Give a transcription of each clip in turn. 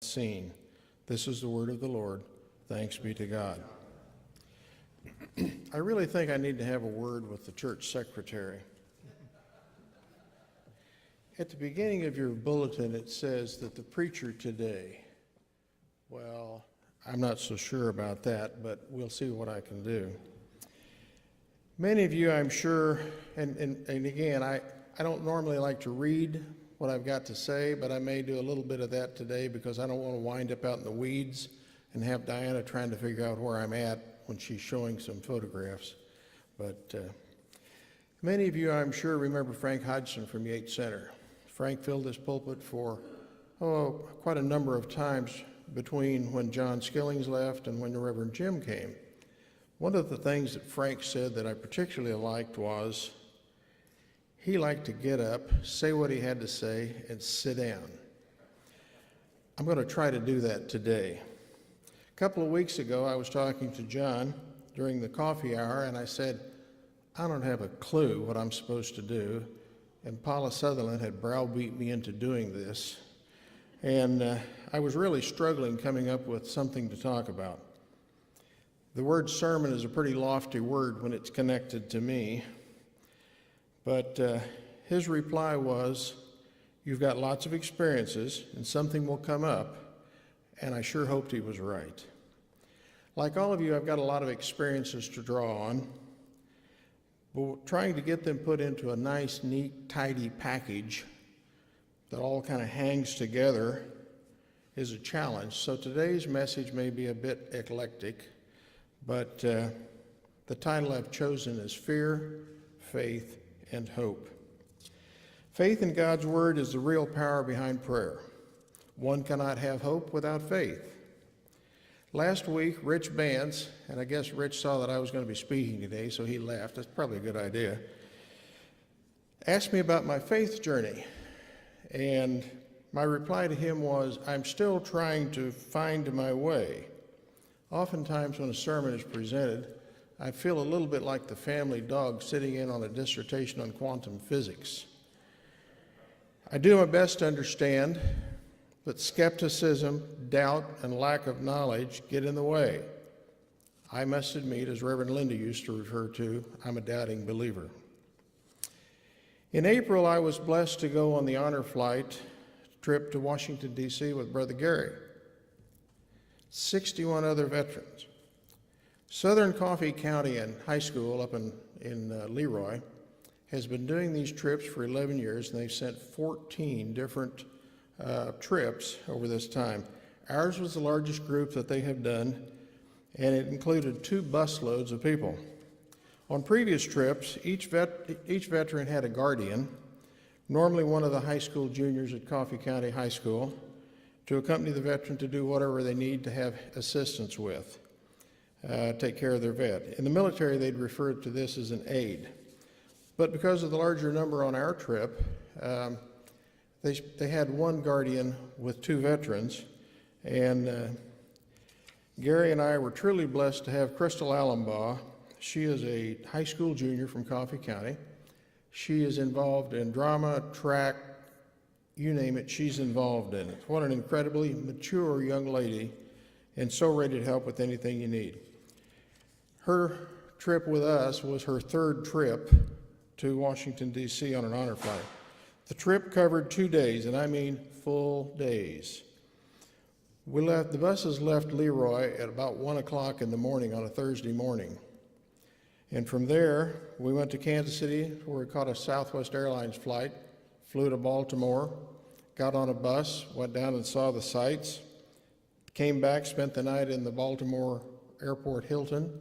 seen. This is the word of the Lord. Thanks be to God. I really think I need to have a word with the church secretary. At the beginning of your bulletin, it says that the preacher today, well, I'm not so sure about that, but we'll see what I can do. Many of you, I'm sure, and again, I don't normally like to read what I've got to say, but I may do a little bit of that today because I don't want to wind up out in the weeds and have Diana trying to figure out where I'm at when she's showing some photographs. But many of you, I'm sure, remember Frank Hodgson from Yates Center. Frank filled this pulpit for, quite a number of times between when John Skillings left and when the Reverend Jim came. One of the things that Frank said that I particularly liked was he liked to get up, say what he had to say, and sit down. I'm going to try to do that today. A couple of weeks ago, I was talking to John during the coffee hour, and I said, I don't have a clue what I'm supposed to do. And Paula Sutherland had browbeat me into doing this. And I was really struggling coming up with something to talk about. The word sermon is a pretty lofty word when it's connected to me. But his reply was, you've got lots of experiences and something will come up, and I sure hoped he was right. Like all of you, I've got a lot of experiences to draw on, but trying to get them put into a nice, neat, tidy package that all kind of hangs together is a challenge. So today's message may be a bit eclectic, but the title I've chosen is Fear, Faith, and Hope. Faith in God's Word is the real power behind prayer. One cannot have hope without faith. Last week, Rich Bance, and I guess Rich saw that I was going to be speaking today, so he laughed. That's probably a good idea. Asked me about my faith journey, and my reply to him was, I'm still trying to find my way. Oftentimes when a sermon is presented, I feel a little bit like the family dog sitting in on a dissertation on quantum physics. I do my best to understand, but skepticism, doubt, and lack of knowledge get in the way. I must admit, as Reverend Linda used to refer to, I'm a doubting believer. In April, I was blessed to go on the honor flight trip to Washington, D.C. with Brother Gary. 61 other veterans. Southern Coffee County and High School up in Leroy has been doing these trips for 11 years, and they've sent 14 different trips over this time. Ours was the largest group that they have done, and it included 2 busloads of people. On previous trips, each veteran had a guardian, normally one of the high school juniors at Coffee County High School, to accompany the veteran to do whatever they need to have assistance with. Take care of their vet. In the military, they'd refer to this as an aide. But because of the larger number on our trip, they had one guardian with 2 veterans, and Gary and I were truly blessed to have Crystal Allenbaugh. She is a high school junior from Coffee County. She is involved in drama, track, you name it, she's involved in it. What an incredibly mature young lady, and so ready to help with anything you need. Her trip with us was her 3rd trip to Washington, D.C. on an honor flight. The trip covered 2 days, and I mean full days. The buses left Leroy at about 1 o'clock in the morning on a Thursday morning. And from there, we went to Kansas City, where we caught a Southwest Airlines flight, flew to Baltimore, got on a bus, went down and saw the sights, came back, spent the night in the Baltimore Airport Hilton,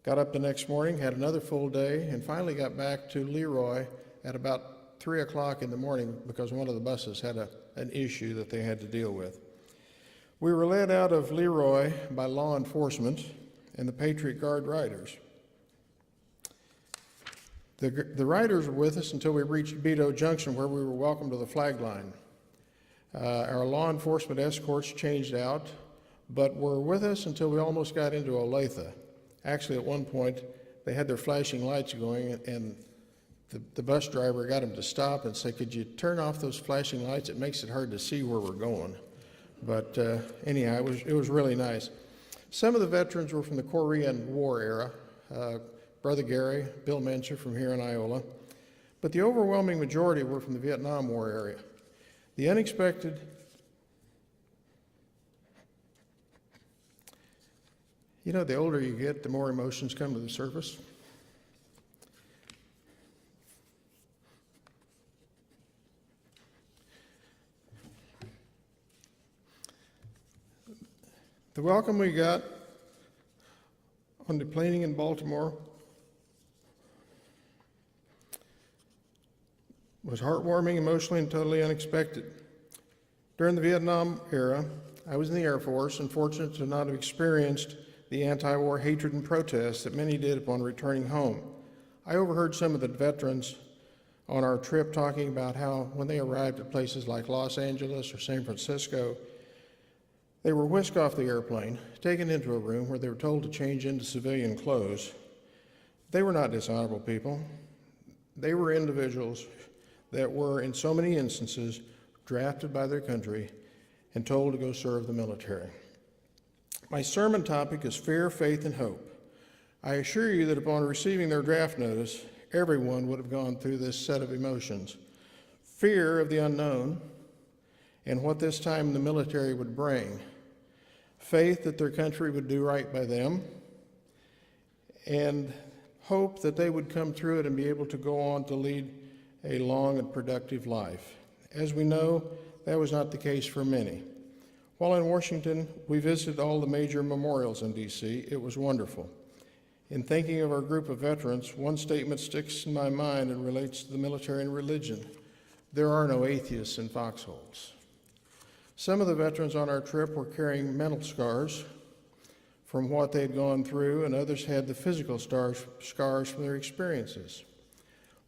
got up the next morning, had another full day, and finally got back to Leroy at about 3 o'clock in the morning because one of the buses had an issue that they had to deal with. We were led out of Leroy by law enforcement and the Patriot Guard riders. The riders were with us until we reached Beto Junction, where we were welcomed to the flag line. Our law enforcement escorts changed out, but were with us until we almost got into Olathe. Actually, at one point, they had their flashing lights going, and the bus driver got them to stop and say, could you turn off those flashing lights? It makes it hard to see where we're going. But anyhow, it was really nice. Some of the veterans were from the Korean War era, Brother Gary, Bill Mencher from here in Iowa, but the overwhelming majority were from the Vietnam War area. The unexpected, the older you get, the more emotions come to the surface. The welcome we got on deplaning in Baltimore was heartwarming, emotionally, and totally unexpected. During the Vietnam era, I was in the Air Force and fortunate to not have experienced the anti-war hatred and protests that many did upon returning home. I overheard some of the veterans on our trip talking about how when they arrived at places like Los Angeles or San Francisco, they were whisked off the airplane, taken into a room where they were told to change into civilian clothes. They were not dishonorable people. They were individuals that were, in so many instances, drafted by their country and told to go serve the military. My sermon topic is fear, faith, and hope. I assure you that upon receiving their draft notice, everyone would have gone through this set of emotions. Fear of the unknown and what this time in the military would bring. Faith that their country would do right by them, and hope that they would come through it and be able to go on to lead a long and productive life. As we know, that was not the case for many. While in Washington, we visited all the major memorials in D.C. It was wonderful. In thinking of our group of veterans, one statement sticks in my mind and relates to the military and religion. There are no atheists in foxholes. Some of the veterans on our trip were carrying mental scars from what they had gone through, and others had the physical scars from their experiences.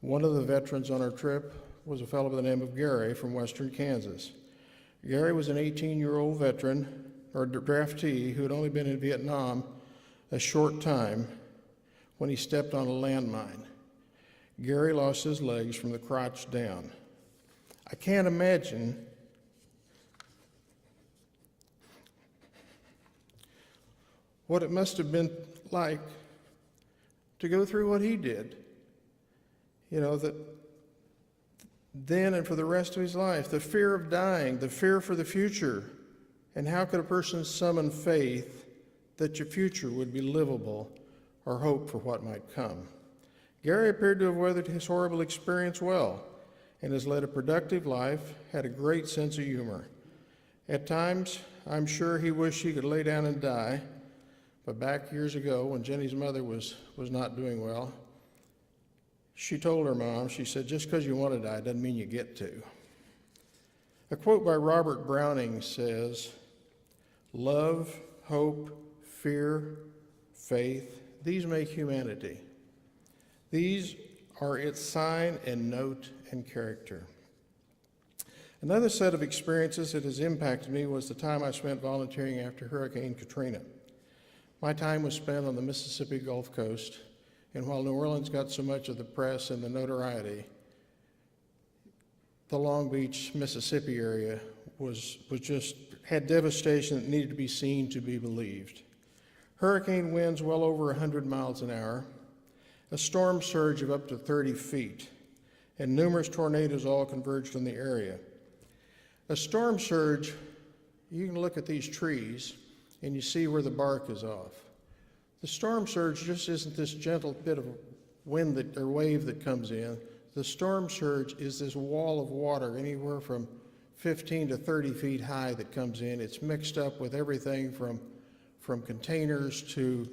One of the veterans on our trip was a fellow by the name of Gary from western Kansas. Gary was an 18-year-old veteran, or draftee, who had only been in Vietnam a short time when he stepped on a landmine. Gary lost his legs from the crotch down. I can't imagine what it must have been like to go through what he did. That then and for the rest of his life, the fear of dying, the fear for the future, and how could a person summon faith that your future would be livable or hope for what might come? Gary appeared to have weathered his horrible experience well and has led a productive life, had a great sense of humor. At times, I'm sure he wished he could lay down and die, but back years ago when Jenny's mother was not doing well, she told her mom, she said, just because you want to die doesn't mean you get to. A quote by Robert Browning says, love, hope, fear, faith, these make humanity. These are its sign and note and character. Another set of experiences that has impacted me was the time I spent volunteering after Hurricane Katrina. My time was spent on the Mississippi Gulf Coast, and while New Orleans got so much of the press and the notoriety, the Long Beach, Mississippi area had devastation that needed to be seen to be believed. Hurricane winds well over 100 miles an hour, a storm surge of up to 30 feet, and numerous tornadoes all converged on the area. A storm surge, you can look at these trees and you see where the bark is off. The storm surge just isn't this gentle bit of wind or wave that comes in. The storm surge is this wall of water anywhere from 15 to 30 feet high that comes in. It's mixed up with everything from containers to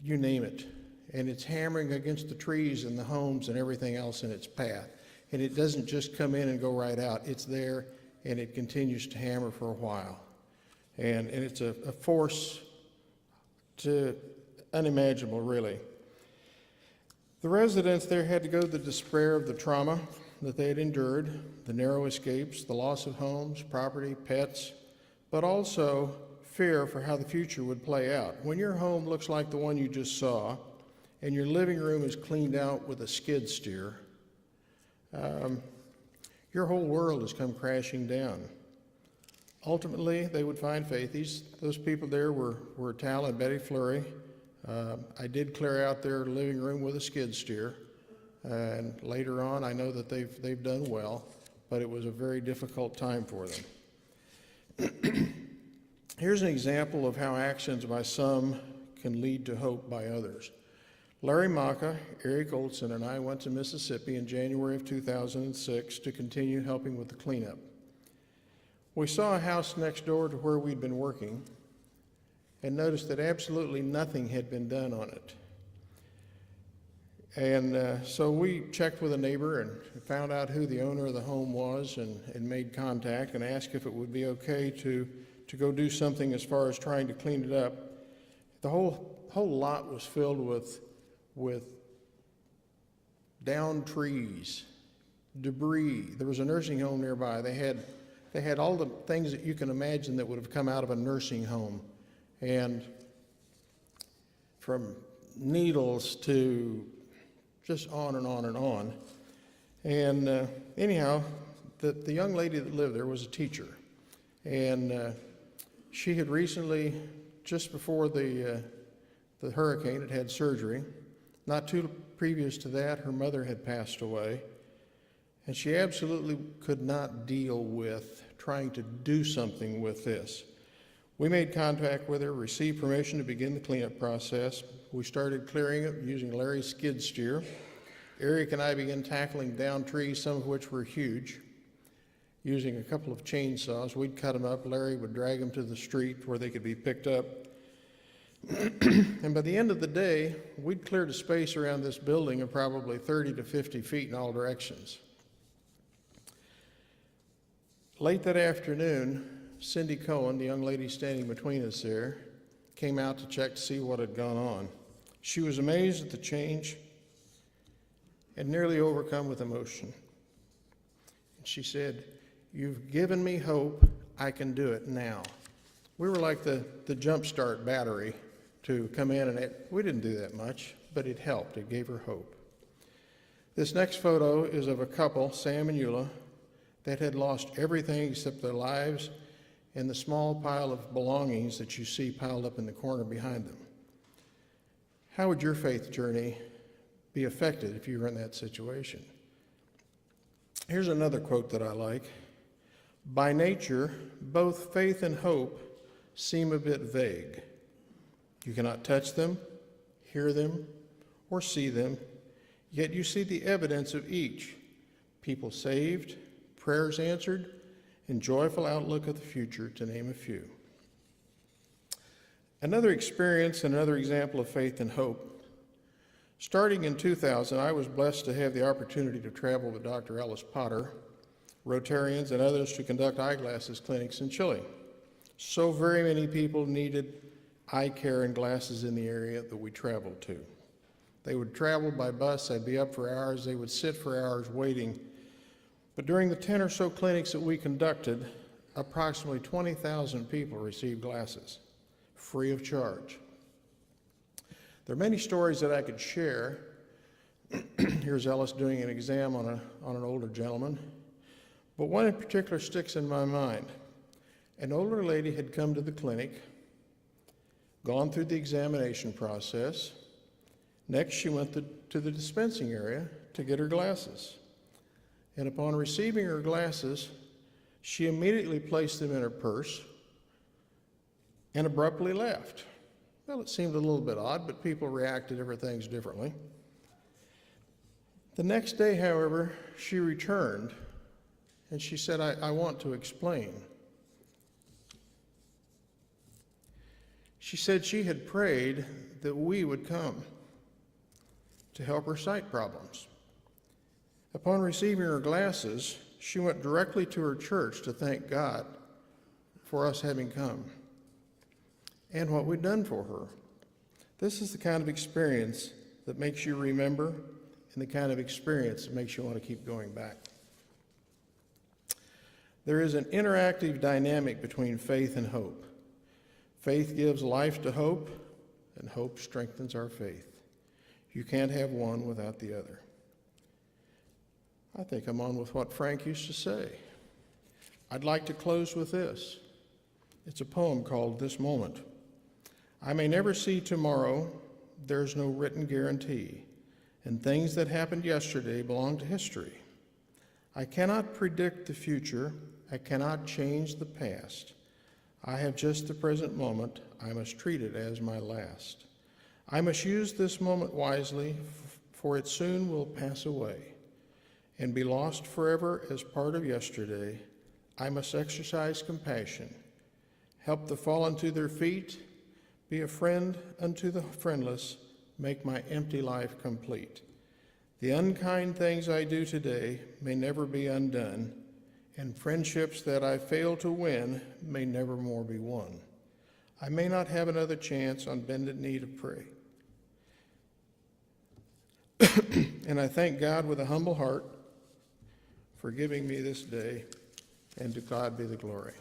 you name it. And it's hammering against the trees and the homes and everything else in its path. And it doesn't just come in and go right out. It's there and it continues to hammer for a while. And it's a force unimaginable, really. The residents there had to go to the despair of the trauma that they had endured, the narrow escapes, the loss of homes, property, pets, but also fear for how the future would play out. When your home looks like the one you just saw, and your living room is cleaned out with a skid steer, your whole world has come crashing down. Ultimately, they would find faith. Those people there were Tal and Betty Fleury. I did clear out their living room with a skid steer, and later on I know that they've done well, but it was a very difficult time for them. Here's an example of how actions by some can lead to hope by others. Larry Maka, Eric Olson, and I went to Mississippi in January of 2006 to continue helping with the cleanup. We saw a house next door to where we'd been working and noticed that absolutely nothing had been done on it. And so we checked with a neighbor and found out who the owner of the home was and made contact and asked if it would be okay to go do something as far as trying to clean it up. The whole lot was filled with downed trees, debris. There was a nursing home nearby. They had all the things that you can imagine that would have come out of a nursing home, and from needles to just on and on and on. And anyhow, the young lady that lived there was a teacher, and she had recently, just before the hurricane, had surgery. Not too previous to that, her mother had passed away, and she absolutely could not deal with trying to do something with this. We made contact with her, received permission to begin the cleanup process. We started clearing it using Larry's skid steer. Eric and I began tackling down trees, some of which were huge, using a couple of chainsaws. We'd cut them up. Larry would drag them to the street where they could be picked up. And by the end of the day, we'd cleared a space around this building of probably 30 to 50 feet in all directions. Late that afternoon, Cindy Cohen, the young lady standing between us there, came out to check to see what had gone on. She was amazed at the change and nearly overcome with emotion. And she said, "You've given me hope. I can do it now." We were like the jump start battery to come in, and we didn't do that much, but it helped. It gave her hope. This next photo is of a couple, Sam and Eula, that had lost everything except their lives and the small pile of belongings that you see piled up in the corner behind them. How would your faith journey be affected if you were in that situation? Here's another quote that I like. "By nature, both faith and hope seem a bit vague. You cannot touch them, hear them, or see them, yet you see the evidence of each: people saved, prayers answered, and joyful outlook of the future, to name a few." Another experience and another example of faith and hope. Starting in 2000, I was blessed to have the opportunity to travel with Dr. Ellis Potter, Rotarians, and others to conduct eyeglasses clinics in Chile. So very many people needed eye care and glasses in the area that we traveled to. They would travel by bus. I'd be up for hours. They would sit for hours waiting. But during the 10 or so clinics that we conducted, approximately 20,000 people received glasses, free of charge. There are many stories that I could share. Here's Ellis doing an exam on an older gentleman. But one in particular sticks in my mind. An older lady had come to the clinic, gone through the examination process. Next, she went to the dispensing area to get her glasses. And upon receiving her glasses, she immediately placed them in her purse and abruptly left. Well, it seemed a little bit odd, but people react to different things differently. The next day, however, she returned and she said, I want to explain. She said she had prayed that we would come to help her sight problems. Upon receiving her glasses, she went directly to her church to thank God for us having come and what we'd done for her. This is the kind of experience that makes you remember and the kind of experience that makes you want to keep going back. There is an interactive dynamic between faith and hope. Faith gives life to hope, and hope strengthens our faith. You can't have one without the other. I think I'm on with what Frank used to say. I'd like to close with this. It's a poem called This Moment. I may never see tomorrow, there's no written guarantee, and things that happened yesterday belong to history. I cannot predict the future, I cannot change the past. I have just the present moment, I must treat it as my last. I must use this moment wisely, for it soon will pass away and be lost forever as part of yesterday. I must exercise compassion, help the fallen to their feet, be a friend unto the friendless, make my empty life complete. The unkind things I do today may never be undone, and friendships that I fail to win may never more be won. I may not have another chance on bended knee to pray. And I thank God with a humble heart for giving me this day, and to God be the glory.